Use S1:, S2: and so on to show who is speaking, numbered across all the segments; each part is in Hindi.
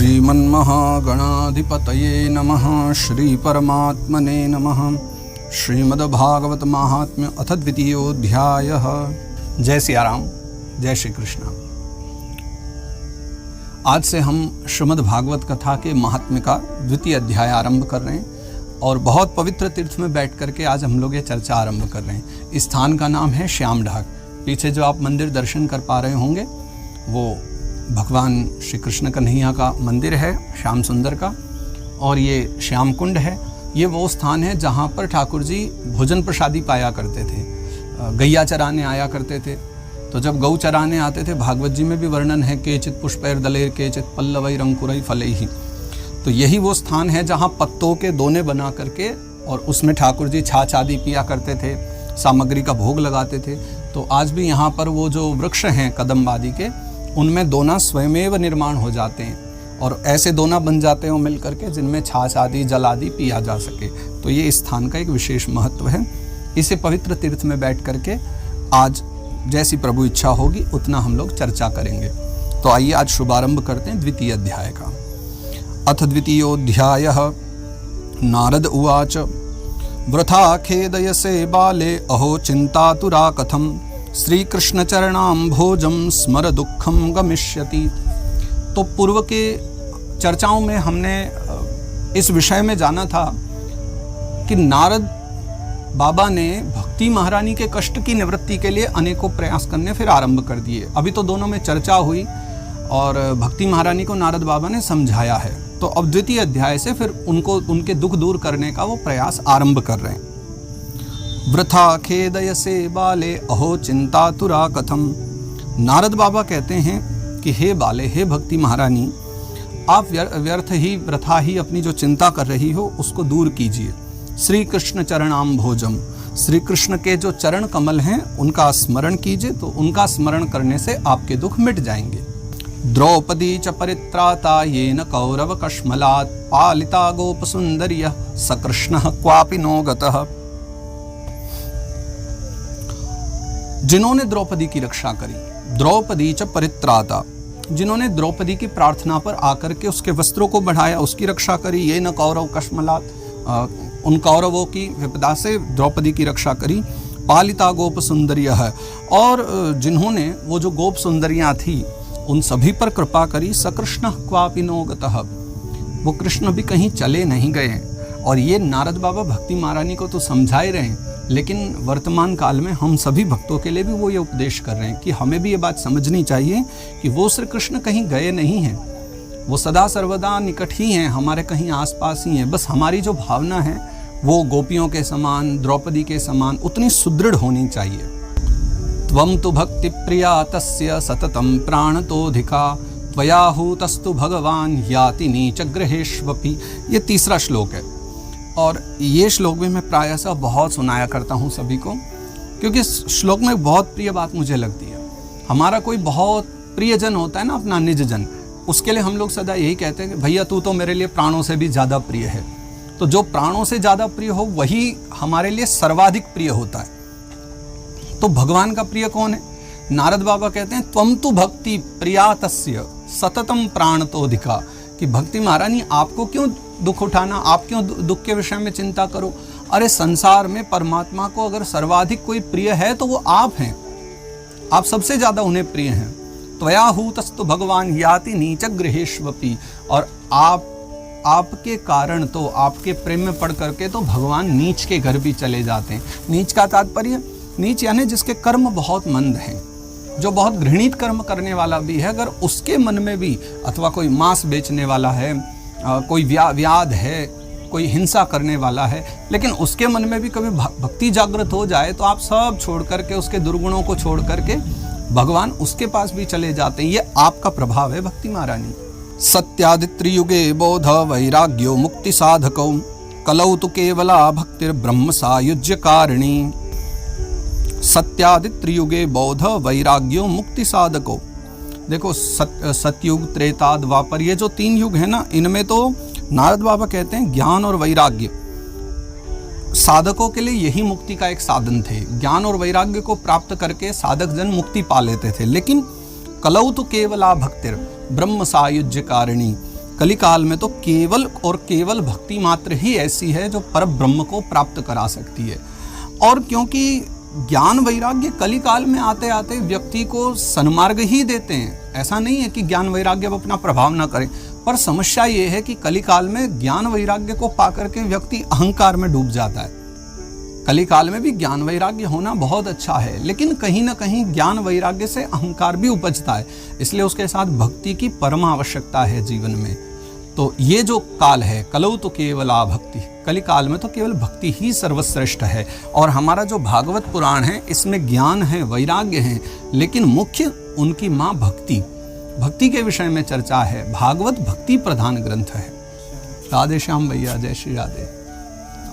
S1: श्रीमन्महागणाधिपतये नमः। श्री परमात्मने नमः। श्रीमद्भागवत महात्म्य अथ द्वितीयोऽध्यायः। जय सिया राम, जय श्री कृष्ण। आज से हम श्रीमद्भागवत कथा के महात्म्य का द्वितीय अध्याय आरंभ कर रहे हैं और बहुत पवित्र तीर्थ में बैठ करके आज हम लोग ये चर्चा आरंभ कर रहे हैं। इस स्थान का नाम है श्याम ढाक। पीछे जो आप मंदिर दर्शन कर पा रहे होंगे वो भगवान श्री कृष्ण कन्हैया का मंदिर है, श्याम सुंदर का, और ये श्याम कुंड है। ये वो स्थान है जहाँ पर ठाकुर जी भोजन प्रसादी पाया करते थे, गैया चराने आया करते थे। तो जब गौ चराने आते थे, भागवत जी में भी वर्णन है, केचित पुष्पैर दलेर केचित पल्लवैर अंकुरै फलैहि। तो यही वो स्थान है जहाँ पत्तों के दोने बना करके और उसमें ठाकुर जी छाछ आदि पिया करते थे, सामग्री का भोग लगाते थे। तो आज भी यहाँ पर वो जो वृक्ष हैं कदम्ब आदि के, उनमें दोना स्वयमेव निर्माण हो जाते हैं और ऐसे दोना बन जाते हैं मिल करके जिनमें छाछ आदि जल आदि पिया जा सके। तो ये इस स्थान का एक विशेष महत्व है। इसे पवित्र तीर्थ में बैठ करके आज जैसी प्रभु इच्छा होगी उतना हम लोग चर्चा करेंगे। तो आइए आज शुभारंभ करते हैं द्वितीय अध्याय का। अथ द्वितीयोऽध्यायः। नारद उवाच वृथा खेदयसे बाले अहो चिन्तातुरा कथम् श्रीकृष्णचरणाम्भोजं स्मर दुःखं गमिष्यति। तो पूर्व के चर्चाओं में हमने इस विषय में जाना था कि नारद बाबा ने भक्ति महारानी के कष्ट की निवृत्ति के लिए अनेकों प्रयास करने फिर आरंभ कर दिए। अभी तो दोनों में चर्चा हुई और भक्ति महारानी को नारद बाबा ने समझाया है। तो अब द्वितीय अध्याय से फिर उनके दुख दूर करने का वो प्रयास आरंभ कर रहे हैं। वृथा खेदयसे बाले अहो चिंतातुरा कथम। नारद बाबा कहते हैं कि हे बाले, हे भक्ति महारानी, आप व्यर्थ ही वृथा ही अपनी जो चिंता कर रही हो उसको दूर कीजिए। श्री कृष्ण चरणाम्भोजम, श्री कृष्ण के जो चरण कमल हैं उनका स्मरण कीजिए, तो उनका स्मरण करने से आपके दुख मिट जाएंगे। द्रौपदी च परित्राता येन कौरव कश्मलात् पालिता गोप सुंदर्यः सकृष्णः क्वापि नो गतः। जिन्होंने द्रौपदी की रक्षा करी, द्रौपदी च परित्राता, जिन्होंने द्रौपदी की प्रार्थना पर आकर के उसके वस्त्रों को बढ़ाया, उसकी रक्षा करी। ये न कौरव कश्मलात, उन कौरवों की विपदा से द्रौपदी की रक्षा करी। पालिता गोप सुंदरिया है, और जिन्होंने वो जो गोप सुंदरियाँ थी उन सभी पर कृपा करी। सकृष्ण क्वापि नो गतः, वो कृष्ण भी कहीं चले नहीं गए। और ये नारद बाबा भक्ति महारानी को तो समझा ही रहे हैं, लेकिन वर्तमान काल में हम सभी भक्तों के लिए भी वो ये उपदेश कर रहे हैं कि हमें भी ये बात समझनी चाहिए कि वो श्री कृष्ण कहीं गए नहीं हैं, वो सदा सर्वदा निकट ही हैं, हमारे कहीं आसपास ही हैं। बस हमारी जो भावना है वो गोपियों के समान, द्रौपदी के समान उतनी सुदृढ़ होनी चाहिए। त्वं तु भक्ति प्रिया तस्य सततं प्राणतोधिका त्वयाहूतस्तु भगवान याति नीच गृहेष्वपि। ये तीसरा श्लोक है और ये श्लोक भी मैं प्रायः बहुत सुनाया करता हूँ सभी को, क्योंकि इस श्लोक में बहुत प्रिय बात मुझे लगती है। हमारा कोई बहुत प्रियजन होता है ना, अपना निज जन, उसके लिए हम लोग सदा यही कहते हैं कि भैया तू तो मेरे लिए प्राणों से भी ज़्यादा प्रिय है। तो जो प्राणों से ज़्यादा प्रिय हो वही हमारे लिए सर्वाधिक प्रिय होता है। तो भगवान का प्रिय कौन है? नारद बाबा कहते हैं त्वं तु भक्ति प्रिया तस्य सततम प्राणतोधिका, कि भक्ति महारानी आपको क्यों दुख उठाना, आप क्यों दुख के विषय में चिंता करो। अरे संसार में परमात्मा को अगर सर्वाधिक कोई प्रिय है तो वो आप हैं, आप सबसे ज्यादा उन्हें प्रिय हैं। त्वयाहूतस्तु भगवान याति नीच गृहेष्वपि, और आपके कारण, तो आपके प्रेम में पड़ करके तो भगवान नीच के घर भी चले जाते हैं। नीच का तात्पर्य, नीच यानी जिसके कर्म बहुत मंद हैं, जो बहुत घृणित कर्म करने वाला भी है, अगर उसके मन में भी, अथवा कोई मांस बेचने वाला है, कोई व्याध है, कोई हिंसा करने वाला है, लेकिन उसके मन में भी कभी भक्ति जागृत हो जाए तो आप सब छोड़ करके, उसके दुर्गुणों को छोड़ करके भगवान उसके पास भी चले जाते हैं। ये आपका प्रभाव है भक्ति महारानी। सत्यादित्रियुगे बोध वैराग्यो मुक्ति साधकौ कलौ तु केवला भक्तिर्ब्रह्म सायुज्य कारिणी। सत्यादित्रियुगे बोध वैराग्यो मुक्ति साधको। देखो सतयुग, त्रेता, द्वापर, ये जो तीन युग है ना, इनमें तो नारद बाबा कहते हैं ज्ञान और वैराग्य साधकों के लिए यही मुक्ति का एक साधन थे। ज्ञान और वैराग्य को प्राप्त करके साधक जन मुक्ति पा लेते थे। लेकिन कलौ तो केवला भक्तिर ब्रह्म सायुज्य कारिणी, कलिकाल में तो केवल और केवल भक्ति मात्र ही ऐसी है जो पर ब्रह्म को प्राप्त करा सकती है। और क्योंकि ज्ञान वैराग्य कलिकाल में आते आते व्यक्ति को सन्मार्ग ही देते हैं, ऐसा नहीं है कि ज्ञान वैराग्य अब अपना प्रभाव ना करें, पर समस्या ये है कि कलिकाल में ज्ञान वैराग्य को पाकर के व्यक्ति अहंकार में डूब जाता है। कलिकाल में भी ज्ञान वैराग्य होना बहुत अच्छा है, लेकिन कहीं ना कहीं ज्ञान वैराग्य से अहंकार भी उपजता है, इसलिए उसके साथ भक्ति की परम आवश्यकता है जीवन में। तो ये जो काल है, कलौ तो केवला भक्ति, कलिकाल में तो केवल भक्ति ही सर्वश्रेष्ठ है। और हमारा जो भागवत पुराण है इसमें ज्ञान है, वैराग्य है, लेकिन मुख्य उनकी माँ भक्ति, भक्ति के विषय में चर्चा है। भागवत भक्ति प्रधान ग्रंथ है। राधे श्याम भैया, जय श्री राधे।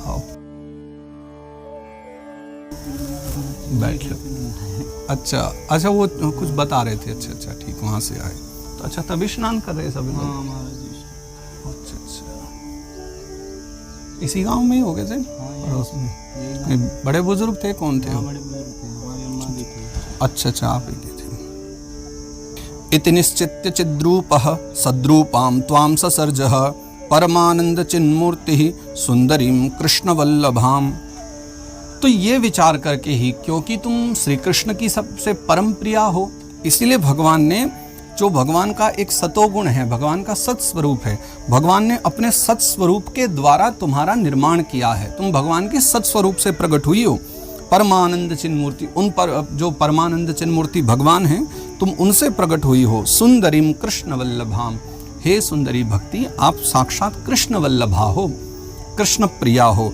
S1: आओ बैठ लो। अच्छा अच्छा, वो कुछ बता रहे थे। अच्छा अच्छा, ठीक, वहाँ से आए तो। अच्छा, तभी स्नान कर रहे सभी लोग? अच्छा अच्छा, इसी गांव में ही हो गए थे? पड़ोस में बड़े बुजुर्ग थे? कौन थे? अच्छा अच्छा, आप ही के थे। इति निश्चित्य चिद्रूपः सद्रूपां त्वां ससर्जः परमानंद चिन्मूर्ति सुंदरीं कृष्णवल्लभाम। तो ये विचार करके ही, क्योंकि तुम श्री कृष्ण की सबसे परम प्रिया हो, इसीलिए भगवान ने, जो भगवान का एक सतोगुण है, भगवान का सत स्वरूप है, भगवान ने अपने सत स्वरूप के द्वारा तुम्हारा निर्माण किया है। तुम भगवान के सत स्वरूप से प्रकट हुई हो। परमानंद चिन्ह मूर्ति, उन पर जो परमानंद चिन्ह मूर्ति भगवान हैं, तुम उनसे प्रकट हुई हो। सुंदरीम कृष्ण वल्लभाम, हे सुंदरी भक्ति, आप साक्षात कृष्ण वल्लभा हो, कृष्ण प्रिया हो।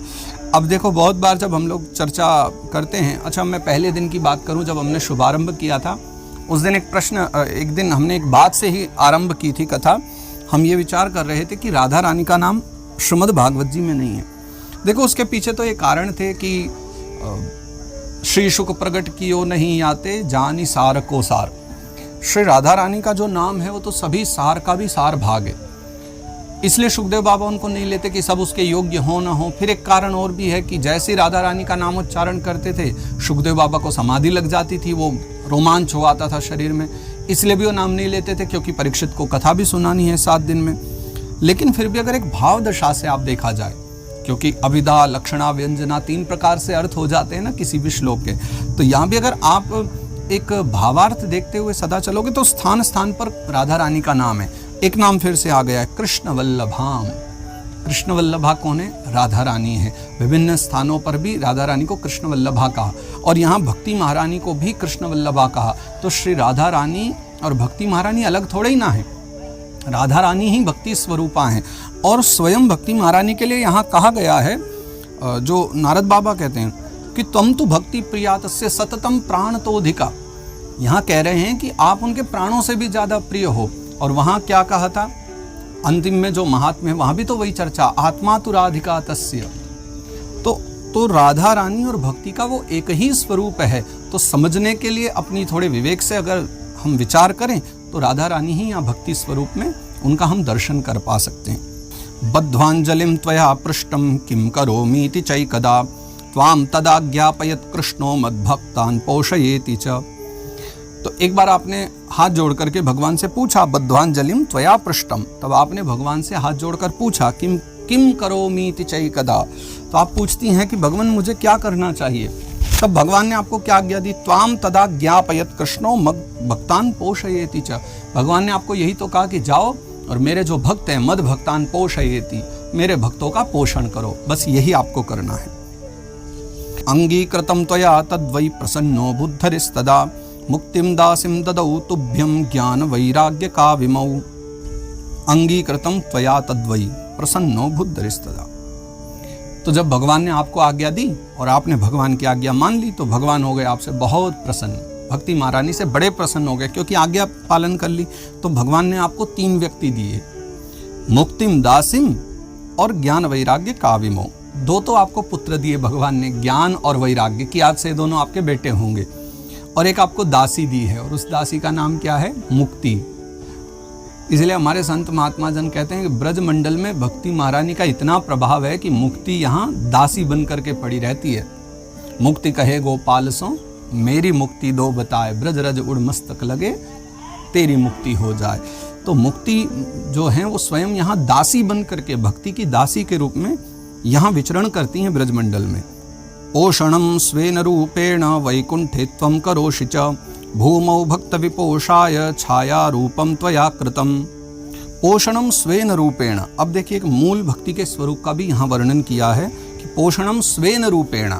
S1: अब देखो, बहुत बार जब हम लोग चर्चा करते हैं, अच्छा मैं पहले दिन की बात करूं, जब हमने शुभारंभ किया था उस दिन एक दिन हमने एक बात से ही आरंभ की थी कथा। हम ये विचार कर रहे थे कि राधा रानी का नाम श्रीमद् भागवत जी में नहीं है। देखो, उसके पीछे तो ये कारण थे कि श्री शुक प्रगट कियो नहीं आते जानी सार को सार। श्री राधा रानी का जो नाम है वो तो सभी सार का भी सार भाग है, इसलिए सुखदेव बाबा उनको नहीं लेते कि सब उसके योग्य हो ना हो। फिर एक कारण और भी है कि जैसे राधा रानी का नाम उच्चारण करते थे, सुखदेव बाबा को समाधि लग जाती थी, वो रोमांच हो आता था शरीर में, इसलिए भी वो नाम नहीं लेते थे, क्योंकि परीक्षित को कथा भी सुनानी है 7 दिन में। लेकिन फिर भी अगर एक भाव दशा से आप देखा जाए, क्योंकि अभिधा लक्षणा व्यंजना 3 प्रकार से अर्थ हो जाते हैं ना किसी भी श्लोक के, तो यहाँ भी अगर आप एक भावार्थ देखते हुए सदा चलोगे तो स्थान स्थान पर राधा रानी का नाम है। एक नाम फिर से आ गया है, कृष्ण वल्लभाम। कृष्ण वल्लभा कौन है? राधा रानी है। विभिन्न स्थानों पर भी राधा रानी को कृष्ण वल्लभा कहा, और यहाँ भक्ति महारानी को भी कृष्ण वल्लभा कहा। तो श्री राधा रानी और भक्ति महारानी अलग थोड़े ही ना है, राधा रानी ही भक्ति स्वरूपा हैं। और स्वयं भक्ति महारानी के लिए यहाँ कहा गया है, जो नारद बाबा कहते हैं कि तम तो भक्ति प्रिया तस्य सततम प्राण तो अधिका। यहाँ कह रहे हैं कि आप उनके प्राणों से भी ज्यादा प्रिय हो। और वहाँ क्या कहा था अंतिम में जो महात्म्य है, वहाँ भी तो वही चर्चा, आत्मा तो राधिका तस्य। तो राधा रानी और भक्ति का वो एक ही स्वरूप है। तो समझने के लिए अपनी थोड़े विवेक से अगर हम विचार करें तो राधा रानी ही यहाँ भक्ति स्वरूप में उनका हम दर्शन कर पा सकते हैं। बद्ध्वांजलिम त्वया पृष्टम किम करोमीति चैकदा त्वाम तदा ज्ञापयत कृष्णो मद्भक्तान पोषयेति च। तो एक बार आपने हाथ जोड़ करके भगवान से पूछा, बद्ध्वांजलिम त्वया पृष्टम, तब आपने भगवान से हाथ जोड़कर पूछा किम किम करोमीति चैकदा। तो आप पूछती हैं कि भगवान मुझे क्या करना चाहिए। तब भगवान ने आपको क्या आज्ञा दी? त्वाम तदा ज्ञापयत कृष्णो मद्भक्तान पोषयेति च। भगवान ने आपको यही तो कहा कि जाओ और मेरे जो भक्त हैं मद भक्तान पोषयेति, मेरे भक्तों का पोषण करो, बस यही आपको करना है। अंगीकृतं त्वया तद्वै प्रसन्नो बुद्धरिस्तदा मुक्तिम दासिम ददौ तुभ्यम ज्ञान वैराग्य का विमौ। अंगीकृतं त्वया तद्वै प्रसन्नो बुद्धरिस्तदा। तो जब भगवान ने आपको आज्ञा दी और आपने भगवान की आज्ञा मान ली, तो भगवान हो गए आपसे बहुत प्रसन्न। भक्ति महारानी से बड़े प्रसन्न हो गए, क्योंकि आज्ञा पालन कर ली। तो भगवान ने आपको 3 व्यक्ति दिए, मुक्तिम दासिम और ज्ञान वैराग्य काविमो। 2 तो आपको पुत्र दिए भगवान ने, ज्ञान और वैराग्य की, आज से दोनों आपके बेटे होंगे। और एक आपको दासी दी है, और उस दासी का नाम क्या है? मुक्ति। इसलिए हमारे संत महात्मा जन कहते हैं कि ब्रज मंडल में भक्ति महारानी का इतना प्रभाव है कि मुक्ति यहाँ दासी बन करके पड़ी रहती है। मुक्ति कहे गोपाल सो मेरी मुक्ति दो बताए, ब्रज रज उड़ मस्तक लगे तेरी मुक्ति हो जाए। तो मुक्ति जो है वो स्वयं यहाँ दासी बन करके, भक्ति की दासी के रूप में यहाँ विचरण करती हैं ब्रजमंडल में। पोषणम स्वेन रूपेण वैकुंठे त्वं करोषि च भूमौ भक्त विपोषाय छाया रूपम त्वया कृतम। पोषणम स्वेन रूपेण, अब देखिए एक मूल भक्ति के स्वरूप का भी यहाँ वर्णन किया है कि पोषणम स्वेन रूपेण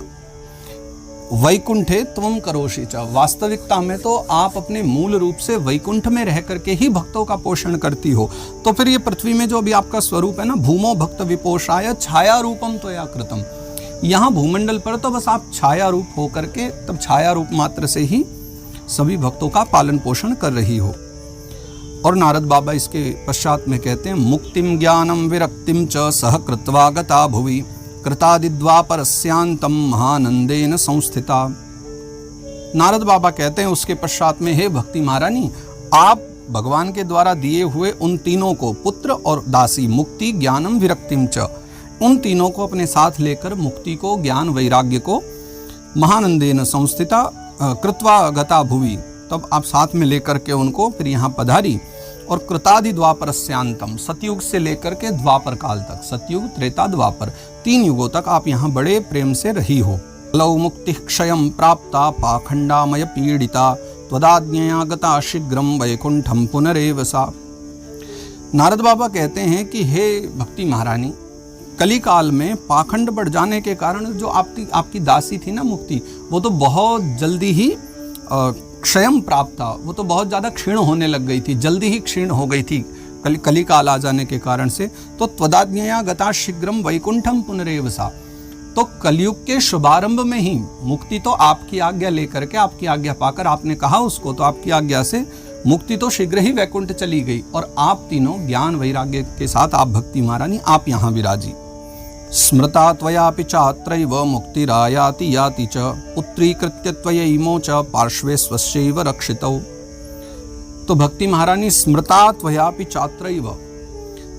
S1: वैकुंठे त्वं करोषि च। वास्तविकता में तो आप अपने मूल रूप से वैकुंठ में रह करके ही भक्तों का पोषण करती हो। तो फिर ये पृथ्वी में जो अभी आपका स्वरूप है ना, भूमो भक्त विपोषाय छाया रूपम त्वया कृतम, यहाँ भूमंडल पर तो बस आप छाया रूप हो करके, तब छाया रूप मात्र से ही सभी भक्तों का पालन पोषण कर रही हो। और नारद बाबा इसके पश्चात में कहते हैं मुक्तिम ज्ञानम विरक्तिम च सह कृत्वा गता भुवि कृतादिद्वापरस्यांतम महानंदेन संस्थिता। नारद बाबा कहते हैं उसके पश्चात में, हे भक्ति महारानी, आप भगवान के द्वारा दिए हुए उन तीनों को, पुत्र और दासी, मुक्ति ज्ञानम विरक्तिम च, उन तीनों को अपने साथ लेकर मुक्ति को, ज्ञान वैराग्य को महानंदेन संस्थिता कृत्वा गता भुवि, तब आप साथ में लेकर के उनको फिर यहाँ पधारी। और कृतादि द्वापरस्यांतम, सतयुग से लेकर के द्वापर काल तक, सतयुग त्रेता द्वापर 3 युगों तक आप यहाँ बड़े प्रेम से रही हो। लौ मुक्ति क्षयम प्राप्ता पाखंडामय पीड़िता त्वदाज्ञया गता शीघ्रम वैकुंठम पुनरेव सा। नारद बाबा कहते हैं कि हे भक्ति महारानी, कली काल में पाखंड बढ़ जाने के कारण जो आपकी दासी थी ना मुक्ति, वो तो बहुत जल्दी ही क्षयम प्राप्त था, वो तो बहुत ज़्यादा क्षीण होने लग गई थी, जल्दी ही क्षीण हो गई थी कली काल आ जाने के कारण से। तो त्वदाज्ञया गता शीघ्रम वैकुंठम पुनरेव सा, तो कलयुग के शुभारंभ में ही मुक्ति तो आपकी आज्ञा लेकर के, आपकी आज्ञा पाकर आपने कहा उसको, तो आपकी आज्ञा से मुक्ति तो शीघ्र ही वैकुंठ चली गई और आप तीनों ज्ञान वैराग्य के साथ आप भक्ति महारानी आप यहाँ विराजी। स्मृता त्वयापि चात्रैव मुक्तिरायाति याति च पुत्रीकृत्य त्वयैमो च पार्श्वे स्वस्यैव रक्षितौ। तो भक्ति महारानी स्मृता त्वयापि चात्रैव,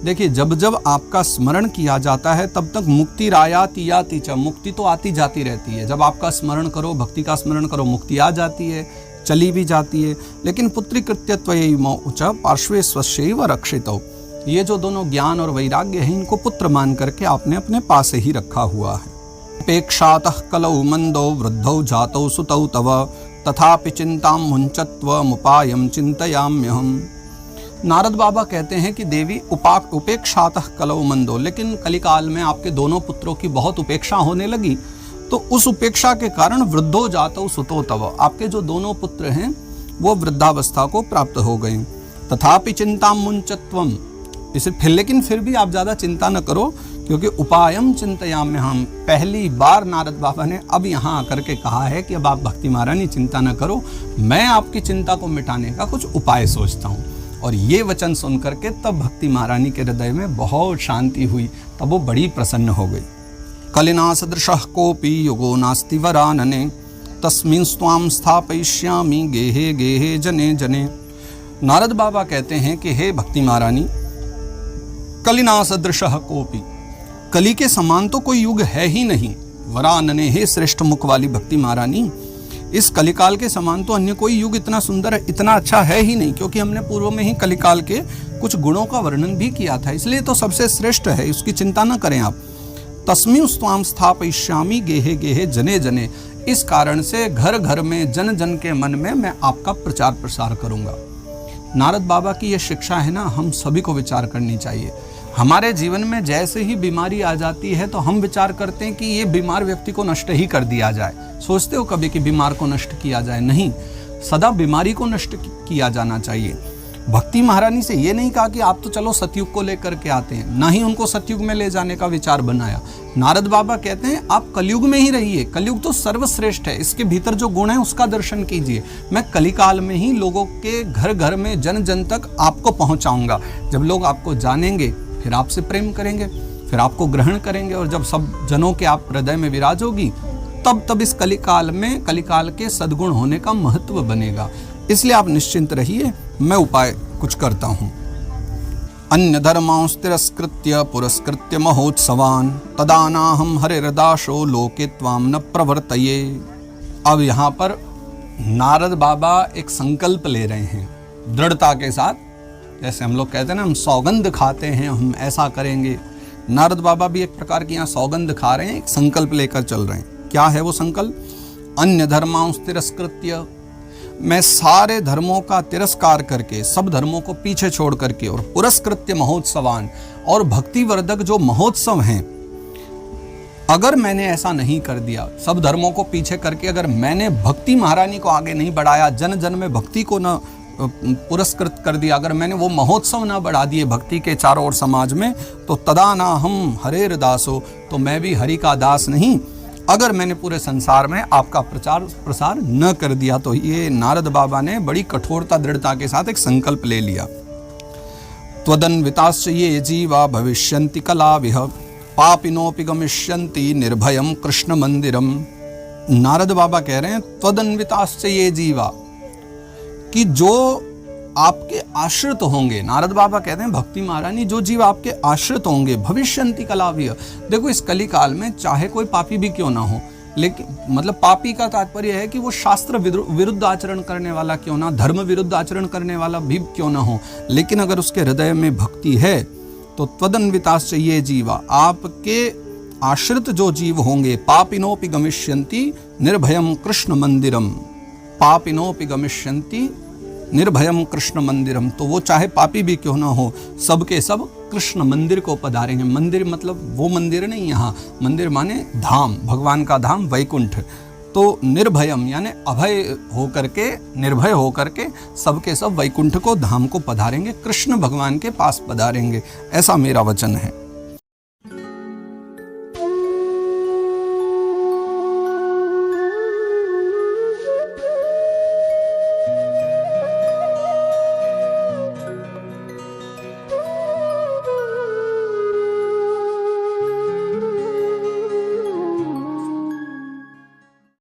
S1: देखिए जब जब आपका स्मरण किया जाता है तब तक मुक्तिरायाति याति च, मुक्ति तो आती जाती रहती है। जब आपका स्मरण करो, भक्ति का स्मरण करो, मुक्ति आ जाती है, चली भी जाती है। लेकिन पुत्रीकृत्य त्वयैमो च पार्श्वे स्वस्यैव रक्षितौ, ये जो दोनों ज्ञान और वैराग्य है, इनको पुत्र मान करके आपने अपने पास ही रखा हुआ है। अपेक्षातः कलौ मंदो वृद्धौ जातौ सुतौ तव तथापि चिंतां मुंचत्वमुपायं चिंतयाम्यहम्। नारद बाबा कहते हैं कि देवी उपेक्षातः कलौ मंदो, लेकिन कलिकाल में आपके दोनों पुत्रों की बहुत उपेक्षा होने लगी, तो उस उपेक्षा के कारण वृद्धो जातौ सुतौ तव, आपके जो दोनों पुत्र हैं वो वृद्धावस्था को प्राप्त हो गए। तथापि चिंतां मुंचत्वम, इसे फिर, लेकिन फिर भी आप ज़्यादा चिंता न करो, क्योंकि उपायम चिंतयाम्यहम्, पहली बार नारद बाबा ने अब यहाँ आकर के कहा है कि अब आप भक्ति महारानी चिंता न करो, मैं आपकी चिंता को मिटाने का कुछ उपाय सोचता हूँ। और ये वचन सुन करके तब भक्ति महारानी के हृदय में बहुत शांति हुई, तब वो बड़ी प्रसन्न हो गई। कलिना सदृशः कोपि युगो नास्ति वरानने तस्मिंस्त्वां स्थापयिष्यामि गेहे गेहे जने जने। नारद बाबा कहते हैं कि हे भक्ति महारानी, कलिना सदृशः कोपि, कली के समान तो कोई युग है ही नहीं। वरानने, हे श्रेष्ठ मुख वाली भक्ति महारानी, इस कलिकाल के समान तो अन्य कोई युग इतना सुंदर, इतना अच्छा है ही नहीं, क्योंकि हमने पूर्व में ही कलिकाल के कुछ गुणों का वर्णन भी किया था, इसलिए तो सबसे श्रेष्ठ है, उसकी चिंता न करें आप। तस्मिंस्त्वां स्थापयिष्यामि गेहे गेहे जने जने, इस कारण से घर घर में, जन जन के मन में मैं आपका प्रचार प्रसार करूंगा। नारद बाबा की ये शिक्षा है ना, हम सभी को विचार करनी चाहिए। हमारे जीवन में जैसे ही बीमारी आ जाती है तो हम विचार करते हैं कि ये बीमार व्यक्ति को नष्ट ही कर दिया जाए। सोचते हो कभी कि बीमार को नष्ट किया जाए? नहीं, सदा बीमारी को नष्ट किया जाना चाहिए। भक्ति महारानी से ये नहीं कहा कि आप तो चलो सतयुग को लेकर के आते हैं, ना ही उनको सतयुग में ले जाने का विचार बनाया। नारद बाबा कहते हैं आप कलयुग में ही रहिए, कलयुग तो सर्वश्रेष्ठ है, इसके भीतर जो गुण है उसका दर्शन कीजिए। मैं कलिकाल में ही लोगों के घर घर में, जन जन तक आपको पहुंचाऊंगा। जब लोग आपको जानेंगे फिर आपसे प्रेम करेंगे, फिर आपको ग्रहण करेंगे, और जब सब जनों के आप हृदय में विराजोगी तब इस कलिकाल में, कलिकाल के सद्गुण होने का महत्व बनेगा। इसलिए आप निश्चिंत रहिए, मैं उपाय कुछ करता हूँ। अन्य धर्मांस तिरस्कृत्य पुरस्कृत्य महोत्सवान तदानाहम हरिर्दाशो लोके त्वाम न प्रवर्तये। अब यहाँ पर नारद बाबा एक संकल्प ले रहे हैं दृढ़ता के साथ जैसे हम लोग कहते हैं ना, हम सौगंध खाते हैं, हम ऐसा करेंगे। नारद बाबा भी एक प्रकार की यहाँ सौगंध खा रहे हैं, एक संकल्प लेकर चल रहे हैं। क्या है वो संकल्प? अन्य धर्मांस तिरस्कृत्य, मैं सारे धर्मों का तिरस्कार करके, सब धर्मों को पीछे छोड़ करके, और पुरस्कृत्य महोत्सवान, और भक्तिवर्धक जो महोत्सव हैं, अगर मैंने ऐसा नहीं कर दिया, सब धर्मों को पीछे करके अगर मैंने भक्ति महारानी को आगे नहीं बढ़ाया, जन जन में भक्ति को न पुरस्कृत कर दिया, अगर मैंने वो महोत्सव ना बढ़ा दिए भक्ति के चारों ओर समाज में, तो तदा ना हम हरेर दासो, तो मैं भी हरि का दास नहीं। अगर मैंने पूरे संसार में आपका प्रचार प्रसार न कर दिया। तो ये नारद बाबा ने बड़ी कठोरता दृढ़ता के साथ एक संकल्प ले लिया। त्वदन्विताश्च ये जीवा भविष्यन्ति कलाविह पापिनोपि गमिष्यन्ति निर्भयम कृष्ण मंदिरम। नारद बाबा कह रहे हैं त्वदन्विताश्च ये जीवा, कि जो आपके आश्रित होंगे, नारद बाबा कहते हैं भक्ति महारानी, जो जीव आपके आश्रित होंगे, भविष्यन्ति कलाविह। देखो इस कली काल में चाहे कोई पापी भी क्यों ना हो, लेकिन मतलब पापी का तात्पर्य है कि वो शास्त्र विरुद्ध आचरण करने वाला क्यों ना, धर्म विरुद्ध आचरण करने वाला भी क्यों ना हो, लेकिन अगर उसके हृदय में भक्ति है तो त्वदन्विताश्च ये जीवा, आपके आश्रित जो जीव होंगे, पापिनोपि गमिष्यन्ति निर्भयम कृष्ण मंदिरम, पापिनोपि गमिष्यन्ति निर्भयम कृष्ण मंदिरम, तो वो चाहे पापी भी क्यों ना हो, सबके सब कृष्ण मंदिर को पधारेंगे। मंदिर मतलब वो मंदिर नहीं, यहाँ मंदिर माने धाम, भगवान का धाम वैकुंठ। तो निर्भयम यानी अभय होकर के, निर्भय होकर के सबके सब वैकुंठ को, धाम को पधारेंगे, कृष्ण भगवान के पास पधारेंगे, ऐसा मेरा वचन है।